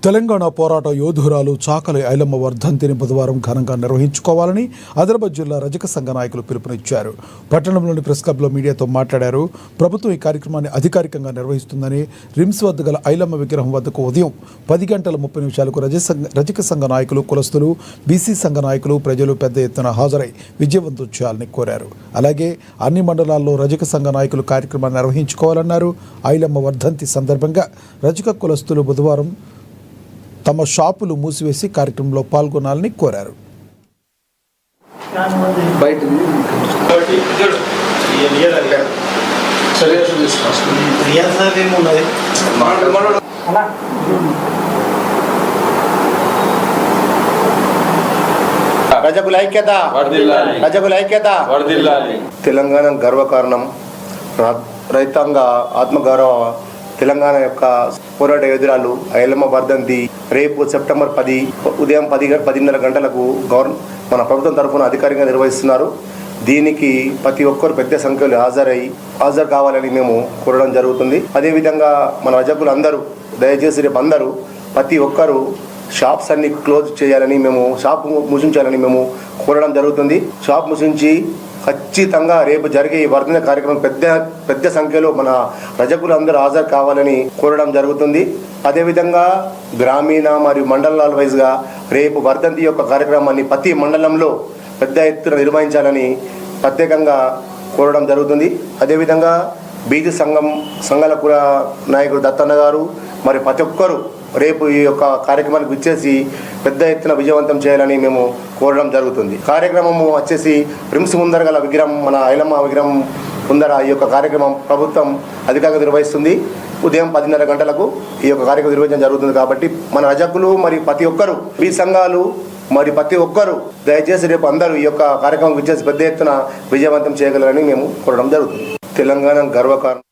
తెలంగాణ పోరాట యోధురాలు చాకలి ఐలమ్మ వర్ధంతిని బుధవారం ఘనంగా నిర్వహించుకోవాలని ఆదిలాబాద్ జిల్లా రజక సంఘ నాయకులు పిలుపునిచ్చారు. పట్టణంలోని ప్రెస్ క్లబ్లో మీడియాతో మాట్లాడారు. ప్రభుత్వం ఈ కార్యక్రమాన్ని అధికారికంగా నిర్వహిస్తుందని, రిమ్స్ వద్ద గల ఐలమ్మ విగ్రహం వద్దకు ఉదయం 10:30 రజక సంఘ నాయకులు, కులస్తులు, బీసీ సంఘ నాయకులు, ప్రజలు పెద్ద ఎత్తున హాజరై విజయవంతం చేయాలని కోరారు. అలాగే అన్ని మండలాల్లో రజక సంఘ నాయకులు కార్యక్రమాన్ని నిర్వహించుకోవాలన్నారు. ఐలమ్మ వర్ధంతి సందర్భంగా రజక కులస్తులు బుధవారం తమ షాపులు మూసివేసి కార్యక్రమంలో పాల్గొనాలని కోరారు. రజకుల ఐక్యత, రజకుల ఐక్యత. తెలంగాణ గర్వకారణం, రైతాంగ ఆత్మగౌరవ, తెలంగాణ యొక్క పోరాట యోధురాలు ఐలమ్మ వర్ధంతి రేపు సెప్టెంబర్ 10 ఉదయం 10:30 గంటలకు మన ప్రభుత్వం తరఫున అధికారికంగా నిర్వహిస్తున్నారు. దీనికి ప్రతి ఒక్కరు పెద్ద సంఖ్యలో హాజరు కావాలని మేము కోరడం జరుగుతుంది. అదేవిధంగా మన రజకులు అందరూ దయచేసి రేపు అందరూ ప్రతి ఒక్కరు షాప్స్ అన్ని క్లోజ్ చేయాలని, షాప్ మూసించాలని మేము కోరడం జరుగుతుంది. షాప్ మూసించి ఖచ్చితంగా రేపు జరిగే ఈ వర్ధన కార్యక్రమం పెద్ద సంఖ్యలో మన రజకులు అందరూ హాజరు కావాలని కోరడం జరుగుతుంది. అదేవిధంగా గ్రామీణ మరియు మండలాల వైజ్గా రేపు వర్ధంతి యొక్క కార్యక్రమాన్ని ప్రతి మండలంలో పెద్ద ఎత్తున నిర్వహించాలని ప్రత్యేకంగా కోరడం జరుగుతుంది. అదేవిధంగా బీసీ సంఘాల కుల నాయకుడు దత్తన్న గారు మరి ప్రతి ఒక్కరు రేపు ఈ యొక్క కార్యక్రమానికి విచ్చేసి పెద్ద ఎత్తున విజయవంతం చేయాలని మేము కోరడం జరుగుతుంది. కార్యక్రమము వచ్చేసి రిమ్స్ ముందర గల విగ్రహం, మన ఐలమ్మ విగ్రహం ముందర ఈ యొక్క కార్యక్రమం ప్రభుత్వం అధికారికంగా నిర్వహిస్తుంది. ఉదయం 10:30 గంటలకు ఈ యొక్క కార్యక్రమం నిర్వహించడం జరుగుతుంది. కాబట్టి మన రజకులు మరి ప్రతి ఒక్కరు, ఈ సంఘాలు మరి ప్రతి ఒక్కరు దయచేసి రేపు అందరూ ఈ యొక్క కార్యక్రమం విచ్చేసి పెద్ద ఎత్తున విజయవంతం చేయగలరని మేము కోరడం జరుగుతుంది. తెలంగాణ గర్వకారణం.